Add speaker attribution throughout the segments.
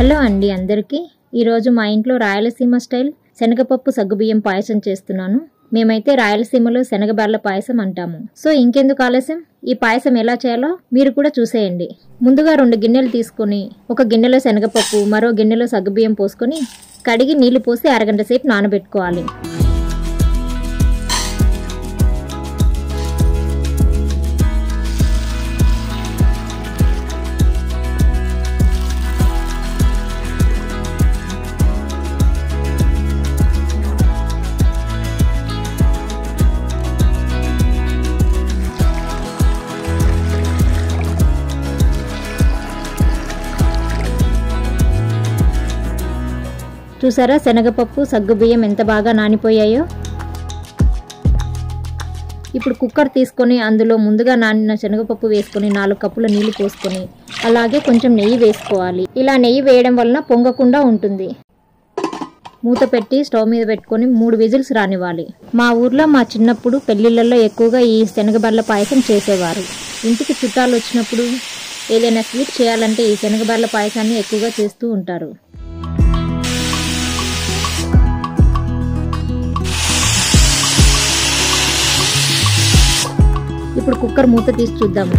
Speaker 1: Hello అండి అందరికీ ఈరోజు మా ఇంట్లో రాయలసీమ స్టైల్ శనగపప్పు సగ్గుబియ్యం పాయసం చేస్తున్నాను. మేమైతే రాయలసీమలో శనగబెర్ల పాయసం అంటాము. సో ఇంకెందుకు ఆలస్యం, ఈ పాయసం ఎలా చేయాలో మీరు కూడా చూసేయండి. ముందుగా 2 గిన్నెలు తీసుకొని ఒక గిన్నెలో శనగపప్పు మరో గిన్నెలో సగ్గుబియ్యం పోసుకొని కడిగి నీళ్లు పోసి అరగంట సేపు నానబెట్టుకోవాలి. చూసారా శనగపప్పు సగ్గుబియ్యం ఎంత బాగా నానిపోయాయో. ఇప్పుడు కుక్కర్ తీసుకొని అందులో ముందుగా నానిన శనగపప్పు వేసుకొని 4 కప్పుల నీళ్లు పోసుకొని అలాగే కొంచెం నెయ్యి వేసుకోవాలి. ఇలా నెయ్యి వేయడం వలన పొంగకుండా ఉంటుంది. మూత పెట్టి స్టవ్ మీద పెట్టుకొని 3 విజిల్స్ రానివ్వాలి. మా ఊర్లో మా చిన్నప్పుడు పెళ్లిళ్లలో ఎక్కువగా ఈ శనగబెర్ల పాయసం చేసేవారు. ఇంటికి చుట్టాలు వచ్చినప్పుడు ఏదైనా స్వీట్ చేయాలంటే ఈ శనగబెర్ల పాయసాన్ని ఎక్కువగా చేస్తూ ఉంటారు. ఇప్పుడు కుక్కర్ మూత తీసి చూద్దాము.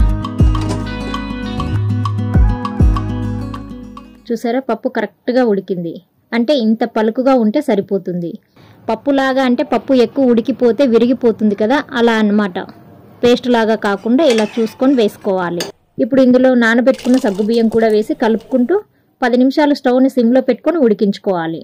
Speaker 1: చూసారా పప్పు కరెక్ట్గా ఉడికింది. అంటే ఇంత పలుకుగా ఉంటే సరిపోతుంది. పప్పులాగా అంటే పప్పు ఎక్కువ ఉడికిపోతే విరిగిపోతుంది కదా, అలా అన్నమాట. పేస్ట్ లాగా కాకుండా ఇలా చూసుకొని వేసుకోవాలి. ఇప్పుడు ఇందులో నానబెట్టుకున్న సగ్గుబియ్యం కూడా వేసి కలుపుకుంటూ 10 నిమిషాలు స్టవ్ని సిమ్లో పెట్టుకొని ఉడికించుకోవాలి.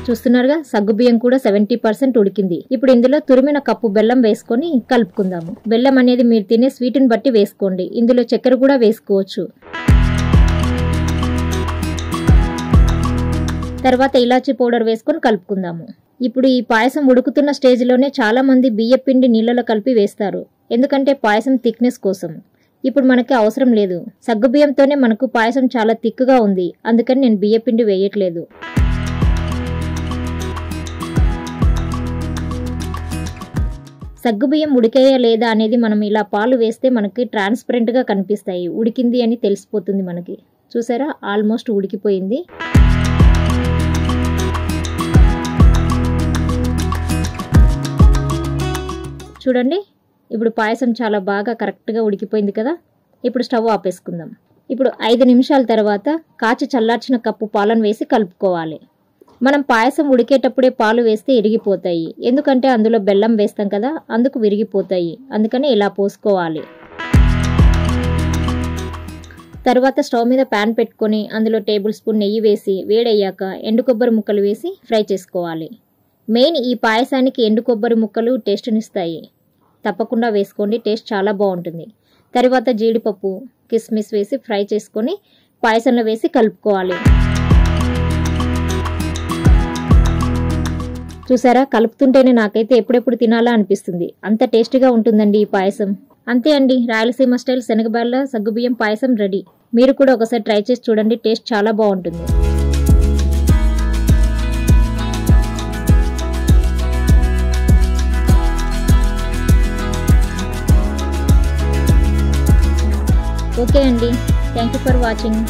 Speaker 1: చూస్తున్నారుగా సగ్గుబియ్యం కూడా 70% ఉడికింది. ఇప్పుడు ఇందులో తురిమిన కప్పు బెల్లం వేసుకొని కలుపుకుందాము. బెల్లం అనేది మీరు తినే స్వీట్ని బట్టి వేసుకోండి. ఇందులో చక్కెర కూడా వేసుకోవచ్చు. తర్వాత ఇలాచీ పౌడర్ వేసుకొని కలుపుకుందాము. ఇప్పుడు ఈ పాయసం ఉడుకుతున్న స్టేజ్లోనే చాలా మంది బియ్య పిండి నీళ్ళలో కలిపి వేస్తారు. ఎందుకంటే పాయసం థిక్నెస్ కోసం. ఇప్పుడు మనకి అవసరం లేదు. సగ్గుబియ్యంతోనే మనకు పాయసం చాలా థిక్గా ఉంది. అందుకని నేను బియ్య పిండి వేయట్లేదు. సగ్గుబియ్యం ఉడికాయా లేదా అనేది మనం ఇలా పాలు వేస్తే మనకి ట్రాన్స్పరెంట్గా కనిపిస్తాయి. ఉడికింది అని తెలిసిపోతుంది మనకి. చూసారా ఆల్మోస్ట్ ఉడికిపోయింది. చూడండి ఇప్పుడు పాయసం చాలా బాగా కరెక్ట్గా ఉడికిపోయింది కదా. ఇప్పుడు స్టవ్ ఆపేసుకుందాం. ఇప్పుడు 5 నిమిషాల తర్వాత కాచి చల్లార్చిన కప్పు పాలను వేసి కలుపుకోవాలి. మనం పాయసం ఉడికేటప్పుడే పాలు వేస్తే ఇరిగిపోతాయి. ఎందుకంటే అందులో బెల్లం వేస్తాం కదా, అందుకు విరిగిపోతాయి. అందుకని ఇలా పోసుకోవాలి. తర్వాత స్టవ్ మీద ప్యాన్ పెట్టుకొని అందులో టేబుల్ స్పూన్ నెయ్యి వేసి వేడయ్యాక ఎండు కొబ్బరి ముక్కలు వేసి ఫ్రై చేసుకోవాలి. మెయిన్ ఈ పాయసానికి ఎండు కొబ్బరి ముక్కలు టేస్ట్నిస్తాయి. తప్పకుండా వేసుకోండి, టేస్ట్ చాలా బాగుంటుంది. తర్వాత జీడిపప్పు కిస్మిస్ వేసి ఫ్రై చేసుకొని పాయసంలో వేసి కలుపుకోవాలి. చూసారా కలుపుతుంటేనే నాకైతే ఎప్పుడెప్పుడు తినాలా అనిపిస్తుంది. అంత టేస్టీగా ఉంటుందండి ఈ పాయసం. అంతే అండి, రాయలసీమ స్టైల్ శనగబెర్ల సగ్గుబియ్యం పాయసం రెడీ. మీరు కూడా ఒకసారి ట్రై చేసి చూడండి, టేస్ట్ చాలా బాగుంటుంది. ఓకే అండి, థ్యాంక్ యూ ఫర్ వాచింగ్.